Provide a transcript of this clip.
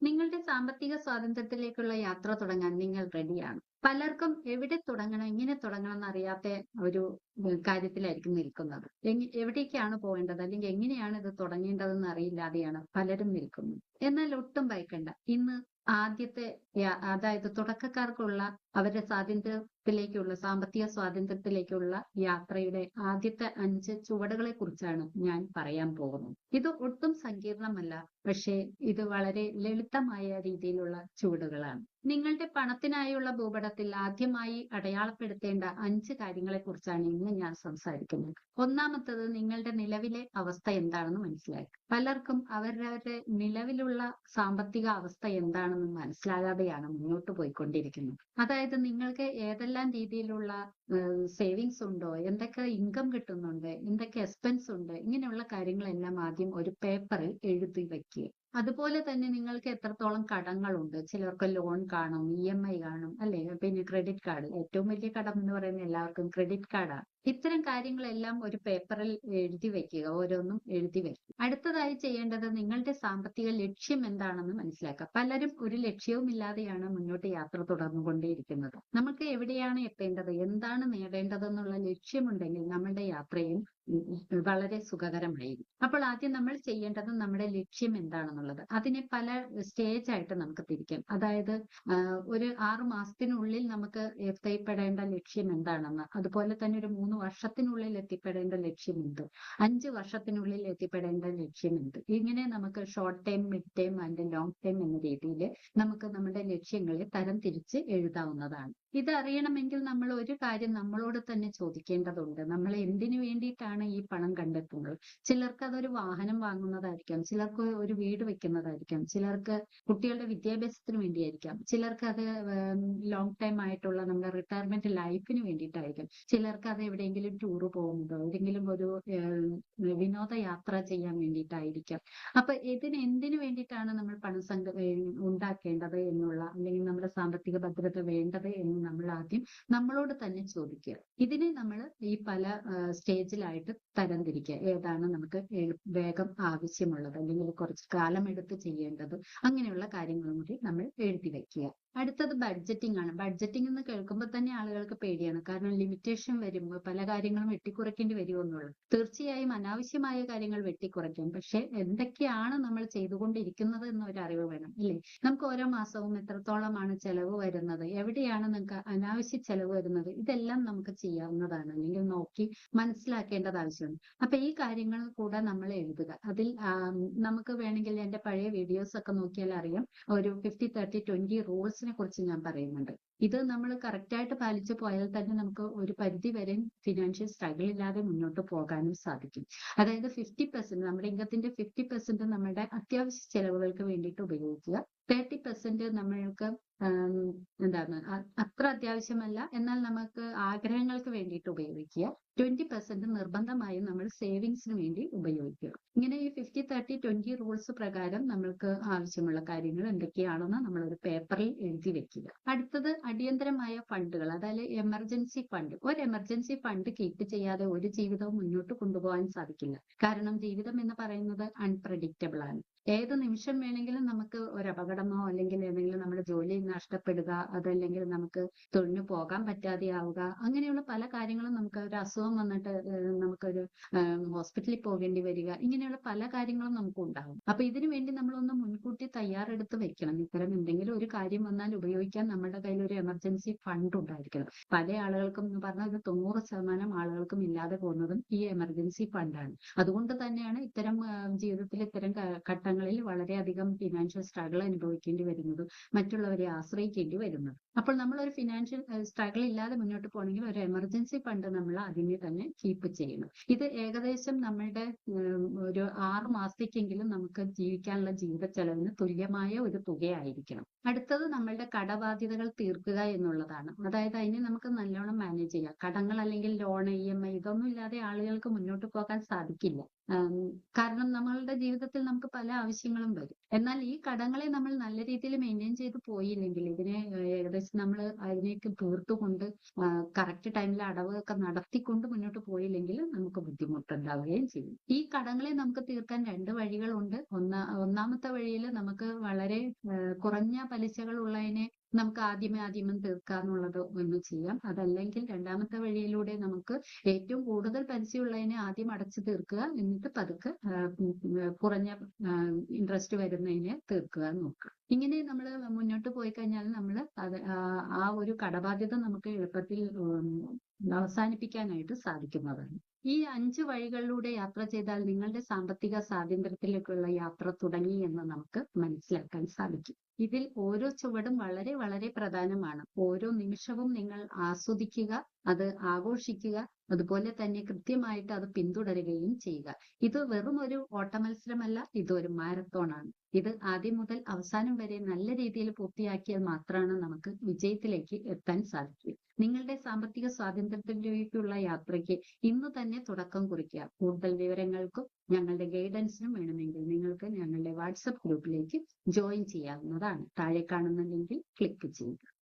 നിങ്ങളുടെ സാമ്പത്തിക സ്വാതന്ത്ര്യത്തിലേക്കുള്ള യാത്ര തുടങ്ങാൻ നിങ്ങൾ റെഡിയാണ്. പലർക്കും എവിടെ തുടങ്ങണം, എങ്ങനെ തുടങ്ങണം എന്നറിയാത്ത ഒരു കാര്യത്തിലായിരിക്കും നിൽക്കുന്നത്. എവിടേക്കാണ് പോകേണ്ടത് അല്ലെങ്കിൽ എങ്ങനെയാണ് ഇത് തുടങ്ങേണ്ടതെന്ന് അറിയില്ലാതെയാണ് പലരും നിൽക്കുന്നത്. എന്നാൽ ഒട്ടും ഭയക്കണ്ട. ഇന്ന് ആദ്യത്തെ അതായത് തുടക്കക്കാർക്കുള്ള അവരുടെ സ്വാതന്ത്ര്യത്തിലേക്കുള്ള സാമ്പത്തിക സ്വാതന്ത്ര്യത്തിലേക്കുള്ള യാത്രയുടെ ആദ്യത്തെ 5 ചുവടുകളെ കുറിച്ചാണ് ഞാൻ പറയാൻ പോകുന്നത്. ഇത് ഒട്ടും സങ്കീർണമല്ല. പക്ഷേ ഇത് വളരെ ലളിതമായ രീതിയിലുള്ള ചുവടുകളാണ്. നിങ്ങളുടെ പണത്തിനായുള്ള ഭൂപടത്തിൽ ആദ്യമായി അടയാളപ്പെടുത്തേണ്ട 5 കാര്യങ്ങളെ കുറിച്ചാണ് ഇന്ന് ഞാൻ സംസാരിക്കുന്നത്. ഒന്നാമത്തത് നിങ്ങളുടെ നിലവിലെ അവസ്ഥ എന്താണെന്ന് മനസ്സിലാക്കുക. പലർക്കും അവരവരുടെ നിലവിലുള്ള സാമ്പത്തിക അവസ്ഥ എന്താണെന്ന് മനസ്സിലാകാതെയാണ് മുന്നോട്ട് പോയിക്കൊണ്ടിരിക്കുന്നത്. അതായത് നിങ്ങൾക്ക് ഏതെല്ലാം രീതിയിലുള്ള സേവിങ്സ് ഉണ്ടോ, എന്തൊക്കെ ഇൻകം കിട്ടുന്നുണ്ട്, എന്തൊക്കെ എക്സ്പെൻസ് ഉണ്ട്, ഇങ്ങനെയുള്ള കാര്യങ്ങളെല്ലാം ആദ്യം ഒരു പേപ്പറിൽ എഴുതി വെക്കുക. അതുപോലെ തന്നെ നിങ്ങൾക്ക് എത്രത്തോളം കടങ്ങളുണ്ട്. ചിലർക്ക് ലോൺ കാണും, EMI കാണും, അല്ലെ? പിന്നെ ക്രെഡിറ്റ് കാർഡ്, ഏറ്റവും വലിയ കടം എന്ന് പറയുന്നത് എല്ലാവർക്കും ക്രെഡിറ്റ് കാർഡാണ്. ഇത്തരം കാര്യങ്ങളെല്ലാം ഒരു പേപ്പറിൽ എഴുതി വെക്കുക, ഓരോന്നും എഴുതി വെക്കുക. അടുത്തതായി ചെയ്യേണ്ടത് നിങ്ങളുടെ സാമ്പത്തിക ലക്ഷ്യം എന്താണെന്ന് മനസ്സിലാക്കുക. പലരും ഒരു ലക്ഷ്യവും ഇല്ലാതെയാണ് മുന്നോട്ട് യാത്ര തുടർന്നുകൊണ്ടേയിരിക്കുന്നത്. നമുക്ക് എവിടെയാണ് എത്തേണ്ടത്, എന്താണ് നേടേണ്ടതെന്നുള്ള ലക്ഷ്യമുണ്ടെങ്കിൽ നമ്മളുടെ യാത്രയും വളരെ സുഖകരമായിരിക്കും. അപ്പോൾ ആദ്യം നമ്മൾ ചെയ്യേണ്ടത് നമ്മുടെ ലക്ഷ്യം എന്താണെന്നുള്ളത്. അതിനെ പല സ്റ്റേജ് ആയിട്ട് നമുക്ക് തിരിക്കാം. അതായത് ഒരു 6 മാസത്തിനുള്ളിൽ നമുക്ക് എത്തിപ്പെടേണ്ട ലക്ഷ്യം എന്താണെന്ന്, അതുപോലെ തന്നെ ഒരു 3 വർഷത്തിനുള്ളിൽ എത്തിപ്പെടേണ്ട ലക്ഷ്യമുണ്ട്, 5 വർഷത്തിനുള്ളിൽ എത്തിപ്പെടേണ്ട ലക്ഷ്യമുണ്ട്. ഇങ്ങനെ നമുക്ക് short time, mid time and long time എന്ന രീതിയിൽ നമുക്ക് നമ്മുടെ ലക്ഷ്യങ്ങളെ തരം തിരിച്ച് എഴുതാവുന്നതാണ്. ഇത് അറിയണമെങ്കിൽ നമ്മൾ ഒരു കാര്യം നമ്മളോട് തന്നെ ചോദിക്കേണ്ടതുണ്ട്. നമ്മൾ എന്തിനു വേണ്ടിയിട്ടാണ് ഈ പണം കണ്ടെത്തുന്നത്? ചിലർക്ക് അതൊരു വാഹനം വാങ്ങുന്നതായിരിക്കാം, ചിലർക്ക് ഒരു വീട് വെക്കുന്നതായിരിക്കാം, ചിലർക്ക് കുട്ടികളുടെ വിദ്യാഭ്യാസത്തിന് വേണ്ടിയായിരിക്കാം, ചിലർക്ക് അത് ലോങ് ടൈം ആയിട്ടുള്ള നമ്മുടെ റിട്ടയർമെന്റ് ലൈഫിന് വേണ്ടിയിട്ടായിരിക്കാം, ചിലർക്ക് അത് എവിടെയെങ്കിലും ടൂറ് പോകുന്നത്, എവിടെയെങ്കിലും ഒരു വിനോദയാത്ര ചെയ്യാൻ വേണ്ടിയിട്ടായിരിക്കാം. അപ്പൊ എന്തിനു വേണ്ടിയിട്ടാണ് നമ്മൾ പണം ഉണ്ടാക്കേണ്ടത് എന്നുള്ള, അല്ലെങ്കിൽ നമ്മുടെ സാമ്പത്തിക ഭദ്രത വേണ്ടത് എന്ന് നമ്മൾ ആദ്യം നമ്മളോട് തന്നെ ചോദിക്കുക. ഇതിനെ നമ്മൾ ഈ പല സ്റ്റേജിലായിട്ട് തരംതിരിക്കുക. ഏതാണ് നമുക്ക് വേഗം ആവശ്യമുള്ളത്, അല്ലെങ്കിൽ കുറച്ച് കാലം എടുത്ത് ചെയ്യേണ്ടത്, അങ്ങനെയുള്ള കാര്യങ്ങളും കൂടി നമ്മൾ എഴുതി വെക്കുക. അടുത്തത് ബഡ്ജറ്റിംഗ് ആണ്. ബഡ്ജറ്റിംഗ് എന്ന് കേൾക്കുമ്പോൾ തന്നെ ആളുകൾക്ക് പേടിയാണ്. കാരണം ലിമിറ്റേഷൻ വരുമ്പോൾ പല കാര്യങ്ങളും വെട്ടിക്കുറയ്ക്കേണ്ടി വരുമോ എന്നുള്ളത്. തീർച്ചയായും അനാവശ്യമായ കാര്യങ്ങൾ വെട്ടിക്കുറയ്ക്കാം. പക്ഷെ എന്തൊക്കെയാണ് നമ്മൾ ചെയ്തുകൊണ്ടിരിക്കുന്നത് എന്നൊരു അറിവ് വേണം, ഇല്ലേ? നമുക്ക് ഓരോ മാസവും എത്രത്തോളമാണ് ചെലവ് വരുന്നത്, എവിടെയാണ് നിങ്ങൾക്ക് അനാവശ്യ ചെലവ് വരുന്നത്, ഇതെല്ലാം നമുക്ക് ചെയ്യാവുന്നതാണ്, അല്ലെങ്കിൽ നോക്കി മനസ്സിലാക്കേണ്ടത് ആവശ്യമാണ്. അപ്പൊ ഈ കാര്യങ്ങൾ കൂടെ നമ്മൾ എഴുതുക. അതിൽ നമുക്ക് വേണമെങ്കിൽ എന്റെ പഴയ വീഡിയോസ് ഒക്കെ നോക്കിയാൽ അറിയാം, ഒരു 50-30-20 റൂൾസിനെ കുറിച്ച് ഞാൻ പറയുന്നുണ്ട്. ഇത് നമ്മൾ കറക്റ്റായിട്ട് പാലിച്ചു പോയാൽ തന്നെ നമുക്ക് ഒരു പരിധി വരെ ഫിനാൻഷ്യൽ സ്ട്രഗിൾ ഇല്ലാതെ മുന്നോട്ട് പോകാനും സാധിക്കും. അതായത് 50%, നമ്മുടെ ഇൻകത്തിന്റെ 50% നമ്മുടെ അത്യാവശ്യ ചെലവുകൾക്ക് വേണ്ടിയിട്ട് ഉപയോഗിക്കുക. 30% നമ്മൾക്ക് എന്താണ് അത്ര അത്യാവശ്യമല്ല, എന്നാൽ നമുക്ക് ആഗ്രഹങ്ങൾക്ക് വേണ്ടിയിട്ട് ഉപയോഗിക്കുക. 20% നിർബന്ധമായും നമ്മൾ സേവിങ്സിന് വേണ്ടി ഉപയോഗിക്കുക. ഇങ്ങനെ ഈ 50-30-20 റൂൾസ് പ്രകാരം നമ്മൾക്ക് ആവശ്യമുള്ള കാര്യങ്ങൾ എന്തൊക്കെയാണെന്ന് നമ്മൾ ഒരു പേപ്പറിൽ എഴുതി വെക്കുക. അടുത്തത് അടിയന്തരമായ ഫണ്ടുകൾ, അതായത് എമർജൻസി ഫണ്ട്. ഒരു എമർജൻസി ഫണ്ട് കീപ്പ് ചെയ്യാതെ ഒരു ജീവിതവും മുന്നോട്ട് കൊണ്ടുപോകാൻ സാധിക്കില്ല. കാരണം ജീവിതം എന്ന് പറയുന്നത് അൺപ്രഡിക്റ്റബിൾ ആണ്. ഏത് നിമിഷം വേണമെങ്കിലും നമുക്ക് ഒരു അപകടമോ, അല്ലെങ്കിൽ ഏതെങ്കിലും നമ്മുടെ ജോലി നഷ്ടപ്പെടുക, അതല്ലെങ്കിൽ നമുക്ക് തൊഴിലിന് പോകാൻ പറ്റാതെയാവുക, അങ്ങനെയുള്ള പല കാര്യങ്ങളും, നമുക്ക് ഒരു അസുഖം വന്നിട്ട് നമുക്കൊരു ഹോസ്പിറ്റലിൽ പോകേണ്ടി വരിക, ഇങ്ങനെയുള്ള പല കാര്യങ്ങളും നമുക്ക് ഉണ്ടാകും. അപ്പൊ ഇതിനു വേണ്ടി നമ്മളൊന്ന് മുൻകൂട്ടി തയ്യാറെടുത്ത് വെക്കണം. ഇത്തരം എന്തെങ്കിലും ഒരു കാര്യം വന്നാൽ ഉപയോഗിക്കാൻ നമ്മുടെ കയ്യിൽ ഒരു എമർജൻസി ഫണ്ട് ഉണ്ടായിരിക്കണം. പല ആളുകൾക്കും എന്ന് പറഞ്ഞാൽ 90% ആളുകൾക്കും ഇല്ലാതെ പോകുന്നതും ഈ എമർജൻസി ഫണ്ടാണ്. അതുകൊണ്ട് തന്നെയാണ് ഇത്തരം ജീവിതത്തിൽ ഇത്തരം ഘട്ടങ്ങളിൽ വളരെയധികം ഫിനാൻഷ്യൽ സ്ട്രഗിൾ അനുഭവിക്കേണ്ടി വരുന്നതും മറ്റുള്ളവരെ ആശ്രയിക്കേണ്ടി വരുന്നത്. അപ്പോൾ നമ്മൾ ഒരു ഫിനാൻഷ്യൽ സ്ട്രഗിൾ ഇല്ലാതെ മുന്നോട്ട് പോകണമെങ്കിൽ ഒരു എമർജൻസി ഫണ്ട് നമ്മൾ അതിനെ തന്നെ കീപ്പ് ചെയ്യണം. ഇത് ഏകദേശം നമ്മളുടെ ഒരു 6 മാസത്തേക്കെങ്കിലും നമുക്ക് ജീവിക്കാനുള്ള ജീവിത ചെലവിന് തുല്യമായ ഒരു തുകയായിരിക്കണം. അടുത്തത് നമ്മളുടെ കടബാധ്യതകൾ തീർക്കുക എന്നുള്ളതാണ്. അതായത് അതിനെ നമുക്ക് നല്ലോണം മാനേജ് ചെയ്യാം. കടങ്ങൾ അല്ലെങ്കിൽ ലോൺ, EMI ഇതൊന്നും ഇല്ലാതെ ആളുകൾക്ക് മുന്നോട്ട് പോകാൻ സാധിക്കില്ല. ആം, കാരണം നമ്മളുടെ ജീവിതത്തിൽ നമുക്ക് പല ആവശ്യങ്ങളും വരും. എന്നാൽ ഈ കടങ്ങളെ നമ്മൾ നല്ല രീതിയിൽ മെയിൻറ്റെയിൻ ചെയ്ത് പോയില്ലെങ്കിൽ ഇതിനെ ഏകദേശം നമ്മൾ അതിനേക്ക് തീർത്തുകൊണ്ട് കറക്റ്റ് ടൈമിൽ അടവൊക്കെ നടത്തിക്കൊണ്ട് മുന്നോട്ട് പോയില്ലെങ്കിൽ നമുക്ക് ബുദ്ധിമുട്ടുണ്ടാവുകയും ചെയ്യും. ഈ കടങ്ങളെ നമുക്ക് തീർക്കാൻ രണ്ട് വഴികളുണ്ട്. ഒന്നാമത്തെ വഴിയിൽ നമുക്ക് വളരെ കുറഞ്ഞ പലിശകൾ ഉള്ളതിനെ നമുക്ക് ആദ്യമേ തീർക്കാന്നുള്ളത് ഒന്ന് ചെയ്യാം. അതല്ലെങ്കിൽ രണ്ടാമത്തെ വഴിയിലൂടെ നമുക്ക് ഏറ്റവും കൂടുതൽ പലിശയുള്ളതിനെ ആദ്യം അടച്ചു തീർക്കുക, എന്നിട്ട് പതുക്കെ കുറഞ്ഞ ഇൻട്രസ്റ്റ് വരുന്നതിനെ തീർക്കുക എന്ന് നോക്കുക. ഇങ്ങനെ നമ്മൾ മുന്നോട്ട് പോയി കഴിഞ്ഞാൽ നമ്മൾ അത് ആ ഒരു കടബാധ്യത നമുക്ക് എളുപ്പത്തിൽ അവസാനിപ്പിക്കാനായിട്ട് സാധിക്കുന്നതാണ്. ഈ 5 വഴികളിലൂടെ യാത്ര ചെയ്താൽ നിങ്ങളുടെ സാമ്പത്തിക സ്വാതന്ത്ര്യത്തിലേക്കുള്ള യാത്ര തുടങ്ങി എന്ന് നമുക്ക് മനസ്സിലാക്കാൻ സാധിക്കും. ഇതിൽ ഓരോ ചുവടും വളരെ വളരെ പ്രധാനമാണ്. ഓരോ നിമിഷവും നിങ്ങൾ ആസ്വദിക്കുക, അത് ആഘോഷിക്കുക, അതുപോലെ തന്നെ കൃത്യമായിട്ട് അത് പിന്തുടരുകയും ചെയ്യുക. ഇത് വെറും ഒരു ഓട്ടമത്സരമല്ല, ഇതൊരു മാരത്തോൺ ആണ്. ഇത് ആദ്യം മുതൽ അവസാനം വരെ നല്ല രീതിയിൽ പൂർത്തിയാക്കിയാൽ മാത്രമാണ് നമുക്ക് വിജയത്തിലേക്ക് എത്താൻ സാധിക്കുക. നിങ്ങളുടെ സാമ്പത്തിക സ്വാതന്ത്ര്യത്തിലേക്കുള്ള യാത്രയ്ക്ക് ഇന്ന് തന്നെ തുടക്കം കുറിക്കുക. കൂടുതൽ വിവരങ്ങൾക്കും ഞങ്ങളുടെ ഗൈഡൻസിനും വേണമെങ്കിൽ നിങ്ങൾക്ക് ഞങ്ങളുടെ വാട്സപ്പ് ഗ്രൂപ്പിലേക്ക് ജോയിൻ ചെയ്യാവുന്നതാണ്. താഴെ കാണുന്ന ലിങ്കിൽ ക്ലിക്ക് ചെയ്യുക.